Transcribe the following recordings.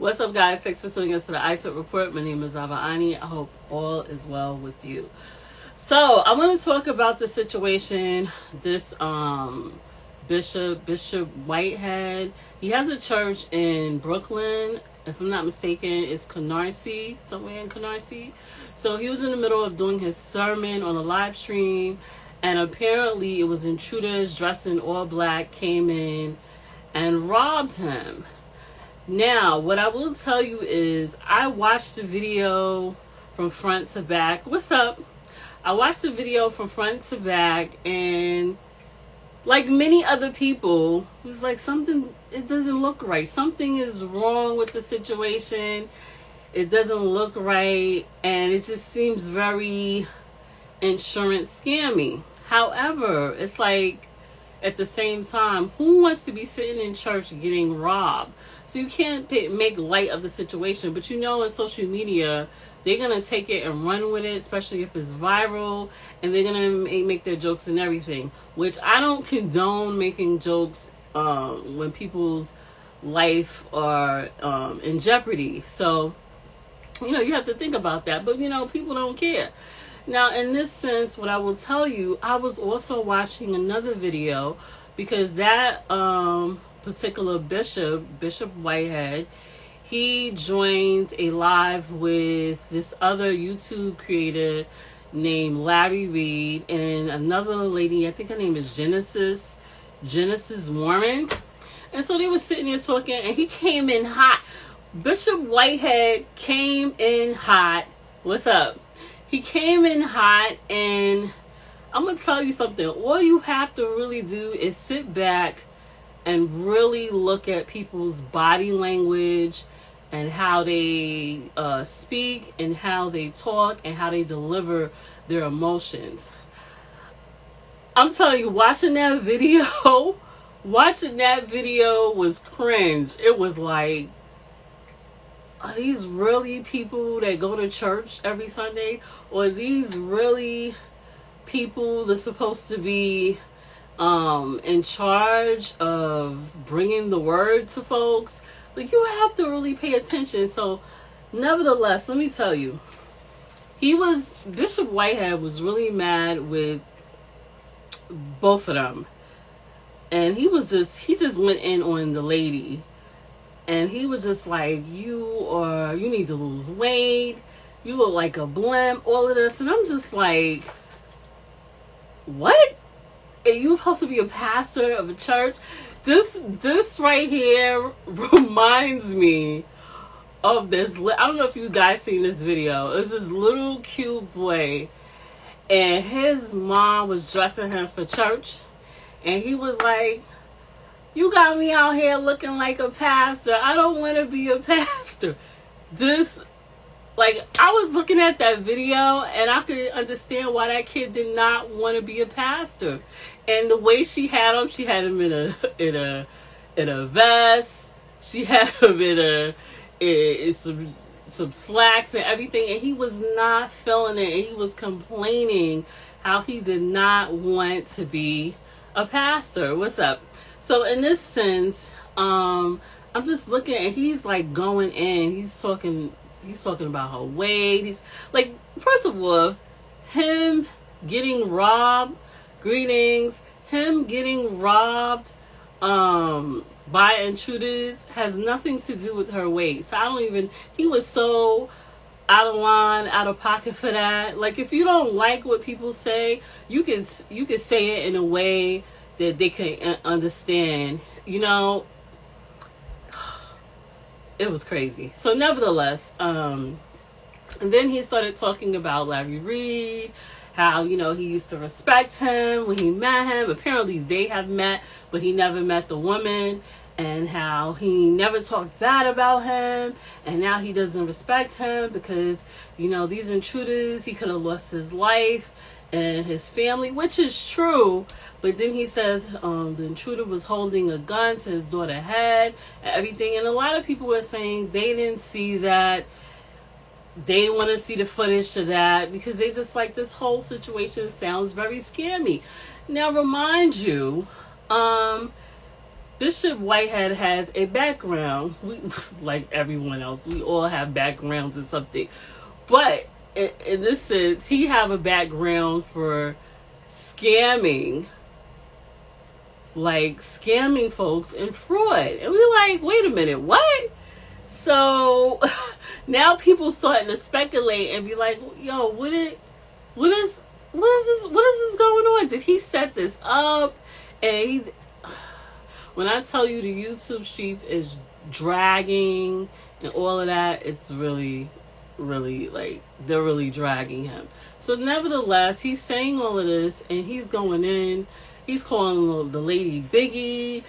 What's up, guys? Thanks for tuning in to the iTalk Report. My name is Avani. I hope all is well with you. So I want to talk about the situation. This Bishop Whitehead. He has a church in Brooklyn. If I'm not mistaken, it's Canarsie, somewhere in Canarsie. So he was in the middle of doing his sermon on a live stream, and apparently it was intruders dressed in all black came in and robbed him. Now, what I will tell you is I watched the video from front to back. What's up? I watched the video from front to back, and like many other people, it was like something, it doesn't look right. Something is wrong with the situation. It doesn't look right, and it just seems very insurance scammy. However, it's like, at the same time, who wants to be sitting in church getting robbed? So you can't make light of the situation, but in social media, they're going to take it and run with it, especially if it's viral, and they're going to make their jokes and everything, which I don't condone making jokes when people's life are in jeopardy. So, you have to think about that, but people don't care. Now, in this sense, what I will tell you, I was also watching another video because that particular Bishop Whitehead, he joined a live with this other YouTube creator named Reid and another lady, I think her name is Genesis Warren. And so they were sitting there talking, and he came in hot. Bishop Whitehead came in hot. What's up? He came in hot, and I'm going to tell you something. All you have to really do is sit back and really look at people's body language and how they speak and how they talk and how they deliver their emotions. I'm telling you, watching that video was cringe. It was like, are these really people that go to church every Sunday? Or are these really people that's supposed to be in charge of bringing the word to folks? Like, you have to really pay attention. So, nevertheless, let me tell you, Bishop Whitehead was really mad with both of them. And he just went in on the lady. And he was just like, you need to lose weight. You look like a blimp, all of this. And I'm just like, what? Are you supposed to be a pastor of a church? This right here reminds me of this. I don't know if you guys seen this video. It's this little cute boy, and his mom was dressing him for church. And he was like, you got me out here looking like a pastor. I don't want to be a pastor. I was looking at that video, and I could understand why that kid did not want to be a pastor. And the way she had him in a vest. She had him in some slacks and everything, and he was not feeling it. And he was complaining how he did not want to be a pastor. What's up? So in this sense, I'm just looking, and he's like going in. He's talking about her weight. He's like, first of all, him getting robbed. Greetings. Him getting robbed by intruders has nothing to do with her weight. So he was so out of line, out of pocket for that. Like, if you don't like what people say, you can say it in a way that they can understand. It was crazy. So nevertheless, and then he started talking about Reid, how, he used to respect him when he met him. Apparently they have met, but he never met the woman, and how he never talked bad about him, and now he doesn't respect him because, these intruders, he could have lost his life and his family, which is true. But then he says the intruder was holding a gun to his daughter's head and everything. And a lot of people were saying they didn't see that. They want to see the footage of that because they just like, this whole situation sounds very scammy. Now, remind you, Bishop Whitehead has a background. We, like everyone else, we all have backgrounds in something. But in this sense, he have a background for scamming, like scamming folks and fraud. And we're like, wait a minute, what? So now people starting to speculate and be like, yo, what is this going on? Did he set this up? And when I tell you the YouTube streets is dragging and all of that, it's really, really, like, they're really dragging him. So nevertheless, he's saying all of this and he's going in. He's calling the lady Biggie,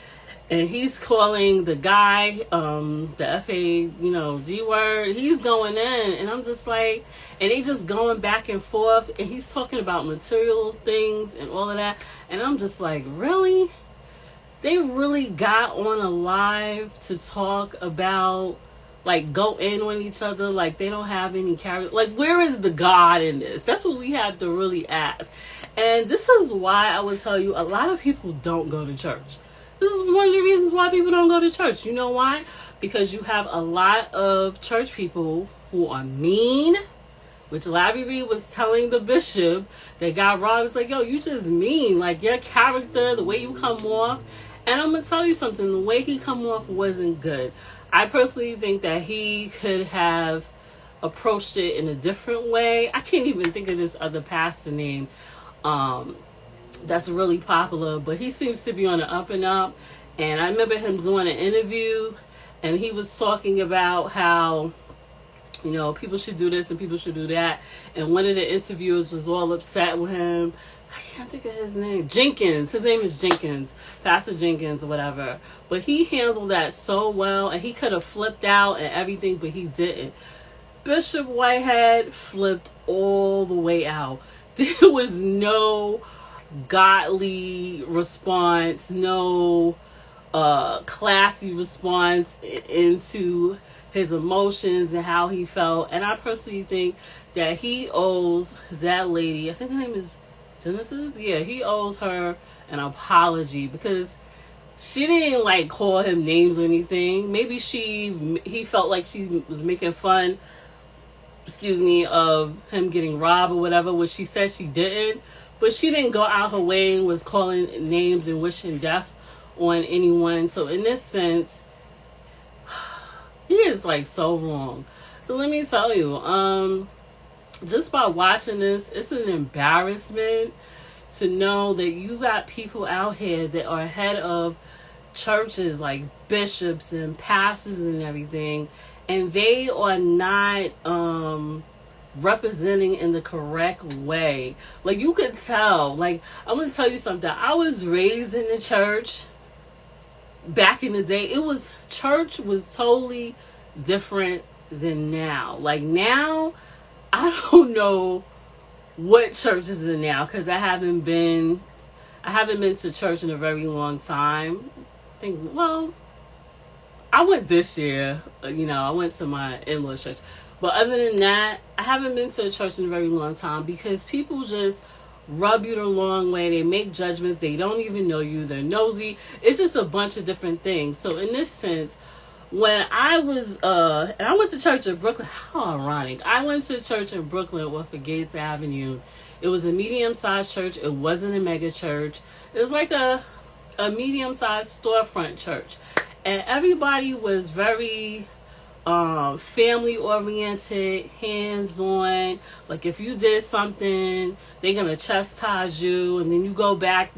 and he's calling the guy, the F-A, G word. He's going in, and I'm just like, and they just going back and forth, and he's talking about material things and all of that. And I'm just like, really? They really got on a live to talk about, like, go in on each other, like they don't have any character. Like, where is the God in this? That's what we have to really ask. And this is why I would tell you, a lot of people don't go to church. This is one of the reasons why people don't go to church. You know why? Because you have a lot of church people who are mean, which Larry Reid was telling the bishop that got robbed. It's like, yo, you just mean. Like, your character, the way you come off. And I'm going to tell you something. The way he come off wasn't good. I personally think that he could have approached it in a different way. I can't even think of this other pastor name that's really popular, but he seems to be on the up and up. And I remember him doing an interview, and he was talking about how, people should do this and people should do that. And one of the interviewers was all upset with him. I can't think of his name. Jenkins. His name is Jenkins. Pastor Jenkins or whatever. But he handled that so well, and he could have flipped out and everything, but he didn't. Bishop Whitehead flipped all the way out. There was no godly response, no classy response into his emotions and how he felt. And I personally think that he owes that lady, I think her name is Genesis? Yeah, he owes her an apology, because she didn't, like, call him names or anything. Maybe he felt like she was making fun, of him getting robbed or whatever, which she said she didn't. But she didn't go out her way and was calling names and wishing death on anyone. So in this sense, he is, like, so wrong. So let me tell you, just by watching this, it's an embarrassment to know that you got people out here that are head of churches, like bishops and pastors and everything, and they are not representing in the correct way. Like, you could tell. Like, I'm going to tell you something. I was raised in the church back in the day. Church was totally different than now. Like, now, I don't know what church is in now, because I haven't been to church in a very long time. I went this year. I went to my in-laws church. But other than that, I haven't been to a church in a very long time, because people just rub you the wrong way. They make judgments. They don't even know you. They're nosy. It's just a bunch of different things. So in this sense, when I was, and I went to church in Brooklyn. How ironic. I went to a church in Brooklyn off of Gates Avenue. It was a medium-sized church. It wasn't a mega church. It was like a medium-sized storefront church. And everybody was very family-oriented, hands-on. Like, if you did something, they're going to chastise you. And then they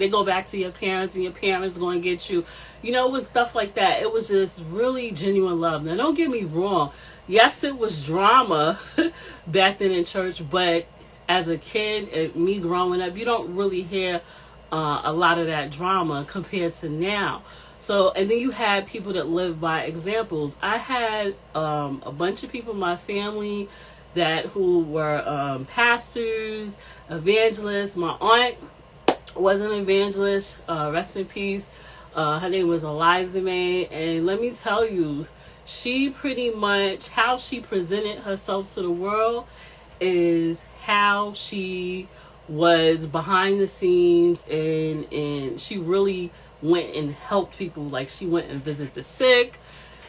go back to your parents, and your parents going to get you. It was stuff like that. It was just really genuine love. Now, don't get me wrong. Yes, it was drama back then in church, but as a kid, me growing up, you don't really hear a lot of that drama compared to now. So, and then you had people that live by examples. I had a bunch of people in my family who were pastors, evangelists. My aunt was an evangelist, rest in peace. Her name was Eliza May, and let me tell you, she pretty much, how she presented herself to the world is how she was behind the scenes, and she really went and helped people. Like, she went and visited the sick.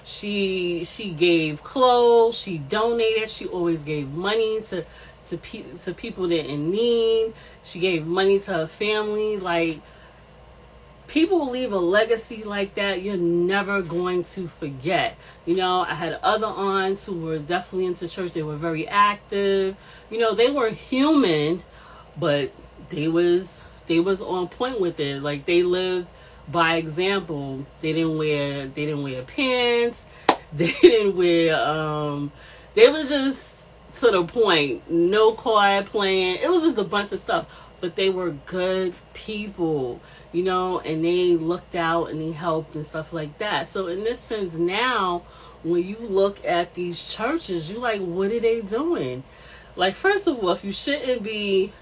She gave clothes. She donated. She always gave money to people that in need. She gave money to her family. Like, people leave a legacy like that, you're never going to forget. You know, I had other aunts who were definitely into church. They were very active. You know, they were human, but they was on point with it. Like, they lived by example. They didn't wear pants. They didn't wear they was just to the point. No card playing. It was just a bunch of stuff. But they were good people, you know, and they looked out and they helped and stuff like that. So in this sense, now when you look at these churches, you like, what are they doing? Like, first of all, if you shouldn't be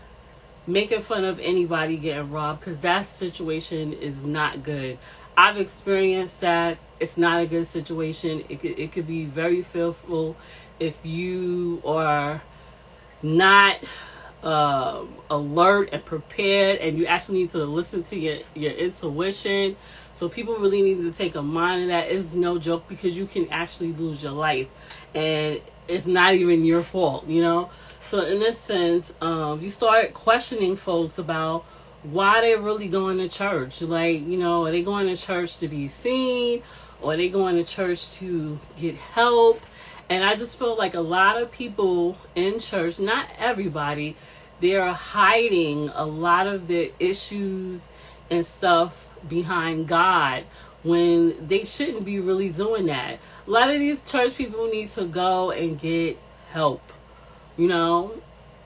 making fun of anybody getting robbed, because that situation is not good. I've experienced that. It's not a good situation. It could be very fearful if you are not alert and prepared, and you actually need to listen to your intuition. So people really need to take a mind of that. It's no joke, because you can actually lose your life, and it's not even your fault, you know. So in this sense, you start questioning folks about why they're really going to church. Like, you know, are they going to church to be seen, or are they going to church to get help? And I just feel like a lot of people in church, not everybody, they're hiding a lot of their issues and stuff behind God, when they shouldn't be really doing that. A lot of these church people need to go and get help, you know,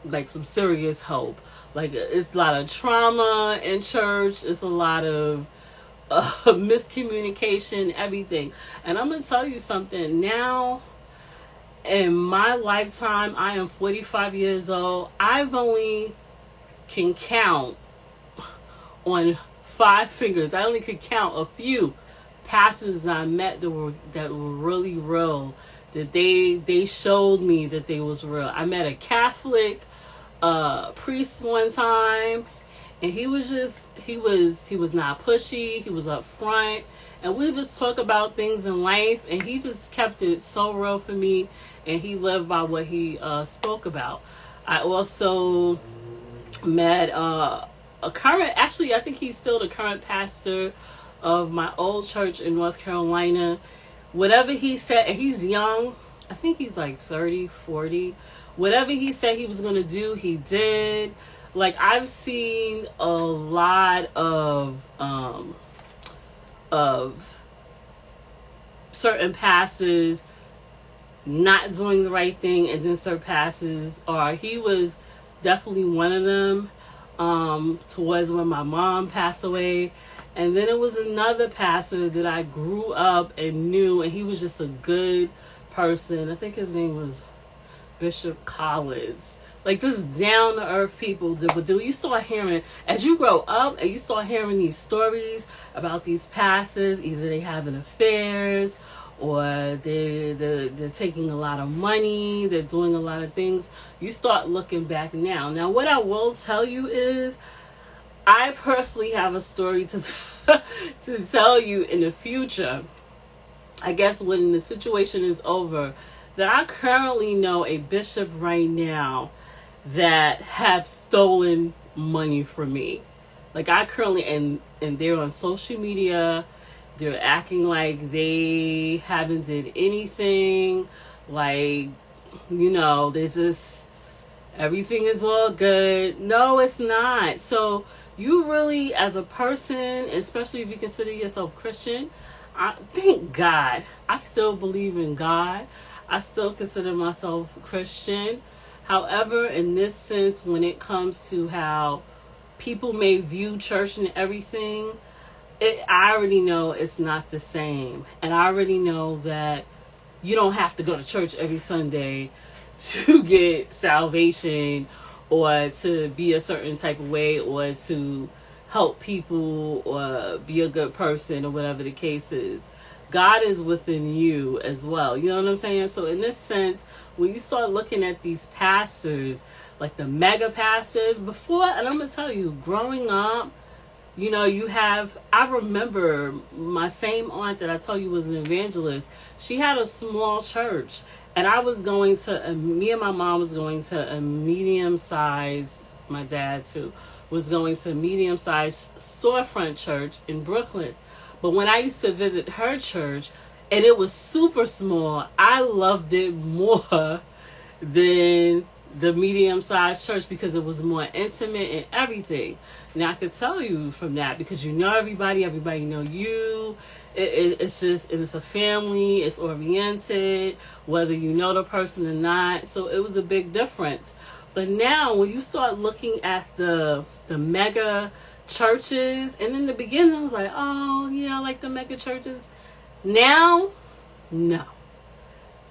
like some serious help. Like, it's a lot of trauma in church. It's a lot of miscommunication, everything. And I'm going to tell you something now. In my lifetime, I am 45 years old. I've only can count on 5 fingers. I only could count a few pastors I met that were really real. That they showed me that they was real. I met a Catholic priest one time, and he was not pushy. He was up front, and we just talk about things in life, and he just kept it so real for me, and he lived by what he spoke about. I also met a current, actually I think he's still the current pastor of my old church in North Carolina. Whatever he said, and he's young, I think he's like 30, 40. Whatever he said he was going to do, he did. Like, I've seen a lot of certain pastors not doing the right thing, and then certain pastors are. He was definitely one of them, towards when my mom passed away. And then it was another pastor that I grew up and knew, and he was just a good person. I think his name was Bishop Collins. Like, just down to earth people. But you start hearing, as you grow up and you start hearing these stories about these pastors, either they having affairs, or they're taking a lot of money, they're doing a lot of things. You start looking back now. Now, what I will tell you is, I personally have a story to tell you in the future. I guess when the situation is over, that I currently know a bishop right now that have stolen money from me. Like, I currently, and they're on social media, they're acting like they haven't did anything. Like, you know, they just, everything is all good. No, it's not. So you really, as a person, especially if you consider yourself Christian, thank God. I still believe in God. I still consider myself Christian. However, in this sense, when it comes to how people may view church and everything, I already know it's not the same. And I already know that you don't have to go to church every Sunday to get salvation, or to be a certain type of way, or to help people, or be a good person, or whatever the case is. God is within you as well. You know what I'm saying? So in this sense, when you start looking at these pastors, like the mega pastors, before, and I'm going to tell you, growing up, You know, I remember my same aunt that I told you was an evangelist. She had a small church, and I was going to, me and my mom was going to a medium sized, my dad too, was going to a medium sized storefront church in Brooklyn. But when I used to visit her church, and it was super small, I loved it more than the medium-sized church because it was more intimate and everything. Now I could tell you from that because you know everybody know you. It's just, and it's a family, it's oriented, whether you know the person or not. So it was a big difference. But now when you start looking at the mega churches, and in the beginning I was like, oh yeah, I like the mega churches. Now, no.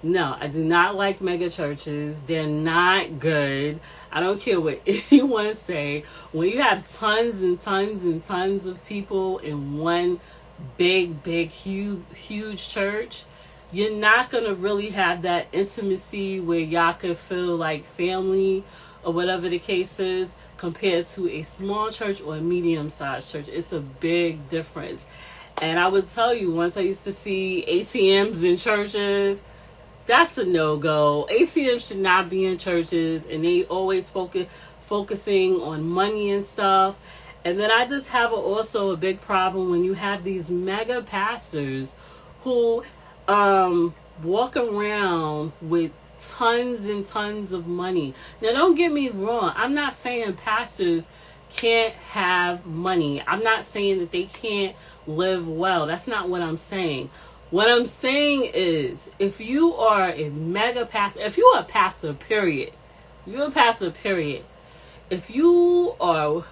No, I do not like mega churches. They're not good. I don't care what anyone say. When you have tons and tons and tons of people in one big, huge church, you're not going to really have that intimacy where y'all could feel like family or whatever the case is compared to a small church or a medium-sized church. It's a big difference. And I would tell you, once I used to see ATMs in churches, that's a no-go. ATMs should not be in churches, and they always focusing on money and stuff. And then I just have also a big problem when you have these mega pastors who walk around with tons and tons of money. Now, don't get me wrong. I'm not saying pastors can't have money. I'm not saying that they can't live well. That's not what I'm saying. What I'm saying is, if you are a mega pastor, if you are a pastor, period, if your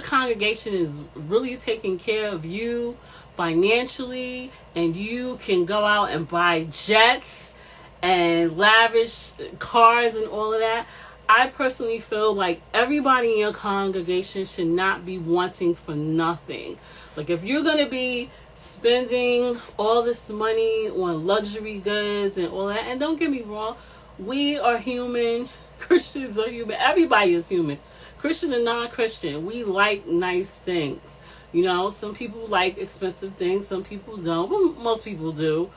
congregation is really taking care of you financially, and you can go out and buy jets and lavish cars and all of that, I personally feel like everybody in your congregation should not be wanting for nothing. Like, if you're going to be spending all this money on luxury goods and all that, and don't get me wrong, we are human. Christians are human. Everybody is human. Christian and non-Christian. We like nice things. You know, some people like expensive things. Some people don't. Well, most people do.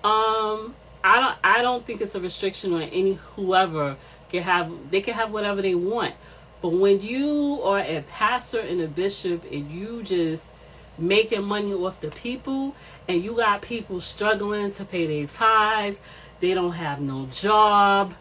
I don't think it's a restriction on whoever can have. They can have whatever they want. But when you are a pastor and a bishop and you just making money off the people, and you got people struggling to pay their tithes, they don't have no job,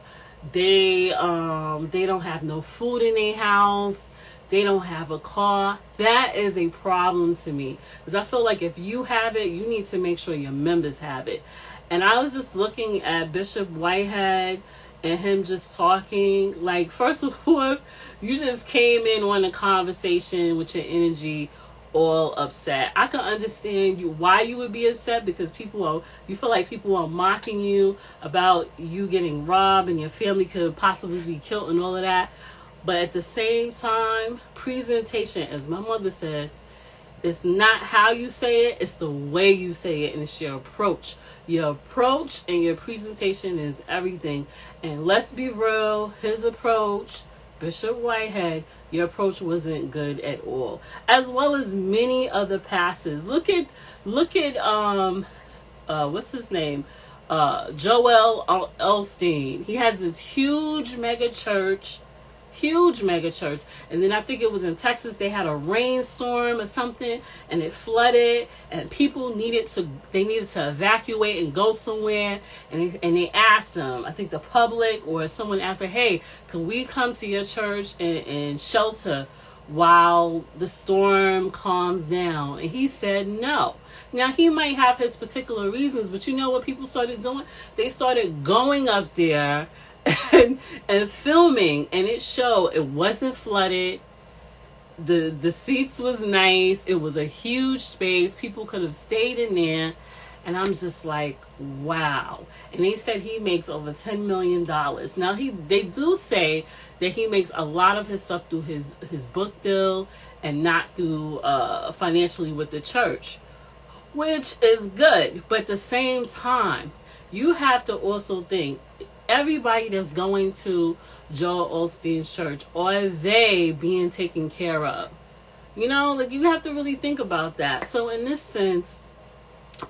they don't have no food in their house, they don't have a car, that is a problem to me. Because I feel like if you have it, you need to make sure your members have it. And I was just looking at Bishop Whitehead and him just talking. Like, first of all, you just came in on a conversation with your energy all upset. I can understand why you would be upset, because you feel like people are mocking you about you getting robbed and your family could possibly be killed and all of that. But at the same time, presentation, as my mother said, it's not how you say it, it's the way you say it, and it's your approach. Your approach and your presentation is everything. And let's be real, his approach, Bishop Whitehead, your approach wasn't good at all. As well as many other pastors. Look at what's his name? Joel Osteen. He has this huge mega church, and then I think it was in Texas, they had a rainstorm or something, and it flooded, and people needed to evacuate and go somewhere, and they asked them, I think the public or someone asked them, hey, can we come to your church and shelter while the storm calms down? And he said no. Now, he might have his particular reasons, but you know what people started doing? They started going up there and filming, and it showed it wasn't flooded. The seats was nice. It was a huge space. People could have stayed in there. And I'm just like, wow. And they said he makes over $10 million. Now, they do say that he makes a lot of his stuff through his book deal and not through financially with the church, which is good. But at the same time, you have to also think, everybody that's going to Joel Osteen's church, are they being taken care of? You know, like you have to really think about that. So in this sense,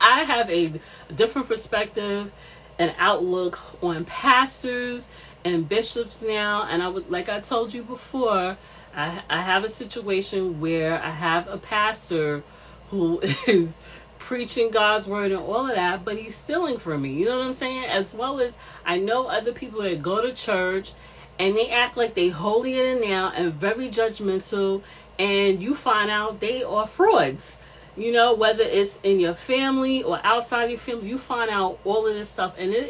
I have a different perspective and outlook on pastors and bishops now. And I would, like I told you before, I have a situation where I have a pastor who is preaching God's word and all of that, but he's stealing from me. You know what I'm saying? As well as I know other people that go to church and they act like they holier than thou and very judgmental, and you find out they are frauds. You know, whether it's in your family or outside your family, you find out all of this stuff, and it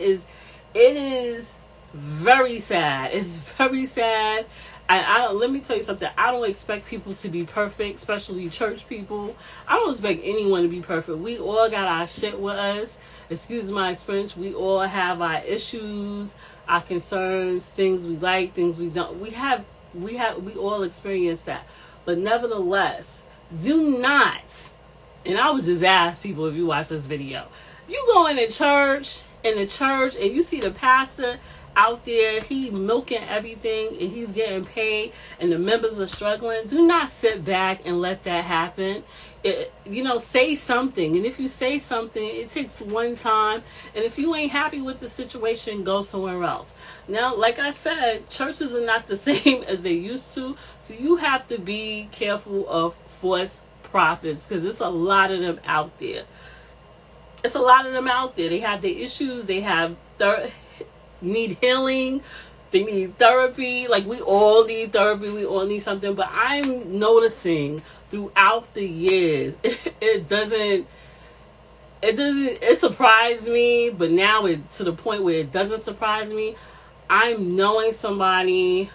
is very sad. It's very sad. I let me tell you something. I don't expect people to be perfect, especially church people. I don't expect anyone to be perfect. We all got our shit with us. Excuse my experience. We all have our issues, our concerns, things we like, things we don't. We all experience that. But nevertheless, do not. And I would just ask people, if you watch this video, you go in the church, and you see the pastor out there, he milking everything, and he's getting paid, and the members are struggling. Do not sit back and let that happen. Say something. And if you say something, it takes one time. And if you ain't happy with the situation, go somewhere else. Now, like I said, churches are not the same as they used to. So you have to be careful of false prophets, because there's a lot of them out there. It's a lot of them out there. They have their issues. They have need healing. They need therapy. Like, we all need therapy. We all need something. But I'm noticing throughout the years, it surprised me, but now it's to the point where it doesn't surprise me. I'm knowing somebody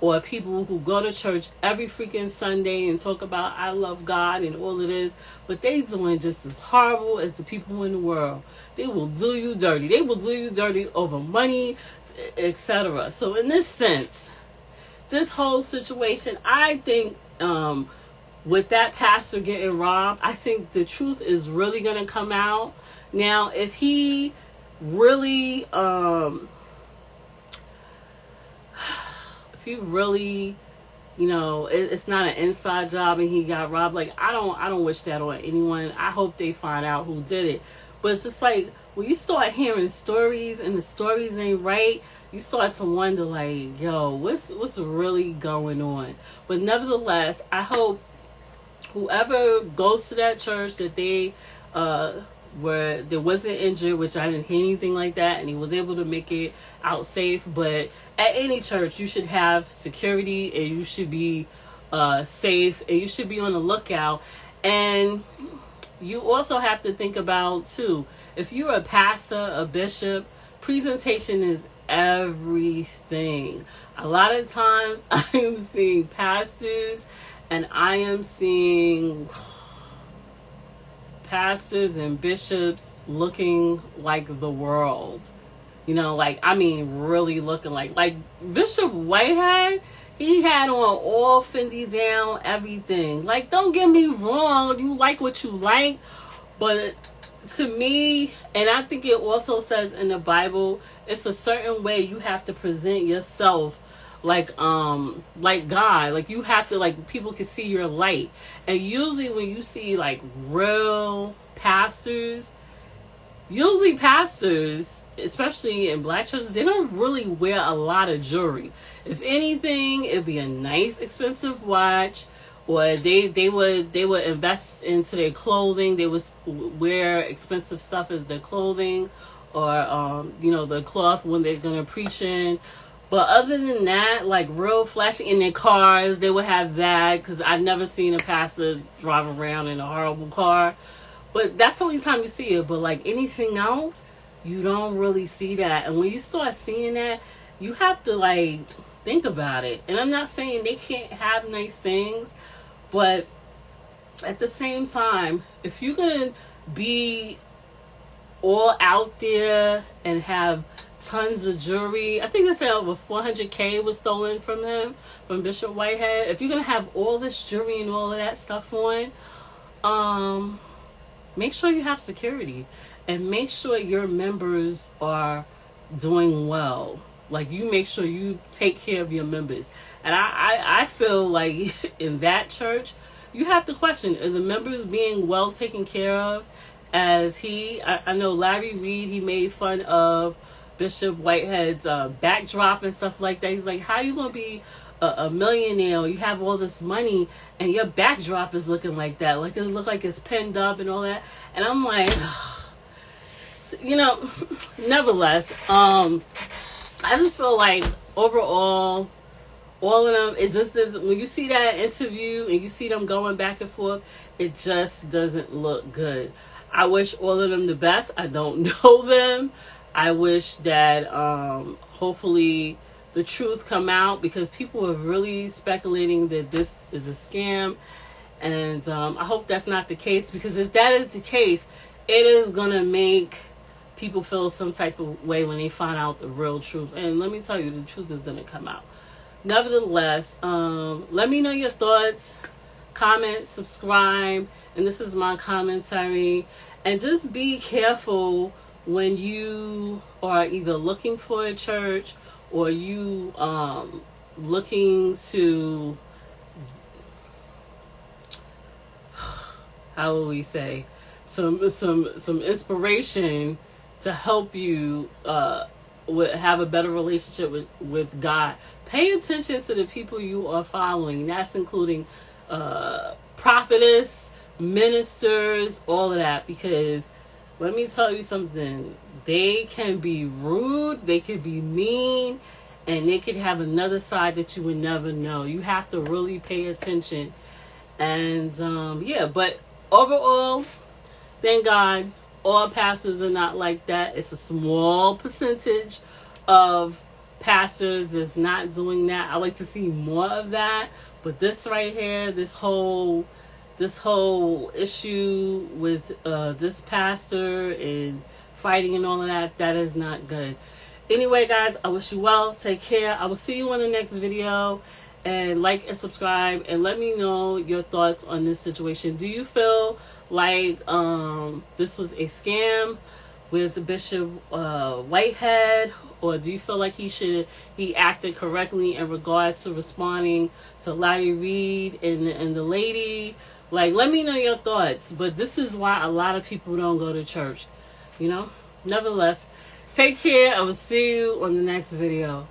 or people who go to church every freaking Sunday and talk about I love God and all of this, but they doing just as horrible as the people in the world. They will do you dirty. They will do you dirty over money, etc. So in this sense, this whole situation, I think with that pastor getting robbed, I think the truth is really going to come out. Now, if he really it's not an inside job and he got robbed, like, I don't wish that on anyone. I hope they find out who did it. But it's just like, when you start hearing stories and the stories ain't right, you start to wonder, like, yo, what's really going on? But nevertheless, I hope whoever goes to that church, that they where there wasn't injured, which I didn't hear anything like that, and he was able to make it out safe. But at any church, you should have security, and you should be safe, and you should be on the lookout. And you also have to think about, too, if you're a pastor, a bishop, presentation is everything. A lot of times I am seeing pastors, and I am seeing pastors and bishops looking like the world. Really looking like Bishop Whitehead. He had on all Fendi down, everything. Like, don't get me wrong, you like what you like, but to me, and I think it also says in the Bible, it's a certain way you have to present yourself, like God. Like, you have to, like, people can see your light. And usually when you see, like, real pastors, especially in black churches, they don't really wear a lot of jewelry. If anything, it'd be a nice expensive watch, or they would invest into their clothing. They would wear expensive stuff as their clothing, or the cloth when they're gonna preach in. But other than that, like, real flashy in their cars, they would have that, because I've never seen a pastor drive around in a horrible car. But that's the only time you see it. But, like, anything else, you don't really see that. And when you start seeing that, you have to, like, think about it. And I'm not saying they can't have nice things, but at the same time, if you're going to be all out there and have tons of jewelry, I think they said over 400K was stolen from him, from Bishop Whitehead. If you're going to have all this jewelry and all of that stuff on, make sure you have security, and make sure your members are doing well. Like, you make sure you take care of your members. And I feel like in that church, you have to question, are the members being well taken care of? As I know Larry Reid, he made fun of Bishop Whitehead's backdrop and stuff like that. He's like, how you gonna be a millionaire? You have all this money and your backdrop is looking like that. Like, it look like it's pinned up and all that. And I'm like, you know, nevertheless, I just feel like overall, all of them, it just doesn't, when you see that interview and you see them going back and forth, it just doesn't look good. I wish all of them the best. I don't know them. I wish that hopefully the truth come out, because people are really speculating that this is a scam. And I hope that's not the case, because if that is the case, it is going to make people feel some type of way when they find out the real truth. And let me tell you, the truth is going to come out. Nevertheless, let me know your thoughts, comment, subscribe, and this is my commentary. And just be careful when you are either looking for a church or you looking to, how will we say, some inspiration to help you have a better relationship with God. Pay attention to the people you are following. That's including prophetess, ministers, all of that. Because let me tell you something. They can be rude. They can be mean. And they could have another side that you would never know. You have to really pay attention. And yeah, but overall, thank God, all pastors are not like that. It's a small percentage of pastors that's not doing that. I like to see more of that. But this right here, this whole issue with this pastor and fighting and all of that, that is not good. Anyway, guys, I wish you well. Take care. I will see you on the next video. And like and subscribe, and let me know your thoughts on this situation. Do you feel like this was a scam with Bishop Whitehead, or do you feel like he acted correctly in regards to responding to Larry Reid and the lady? Like, let me know your thoughts. But this is why a lot of people don't go to church, you know. Nevertheless, take care. I will see you on the next video.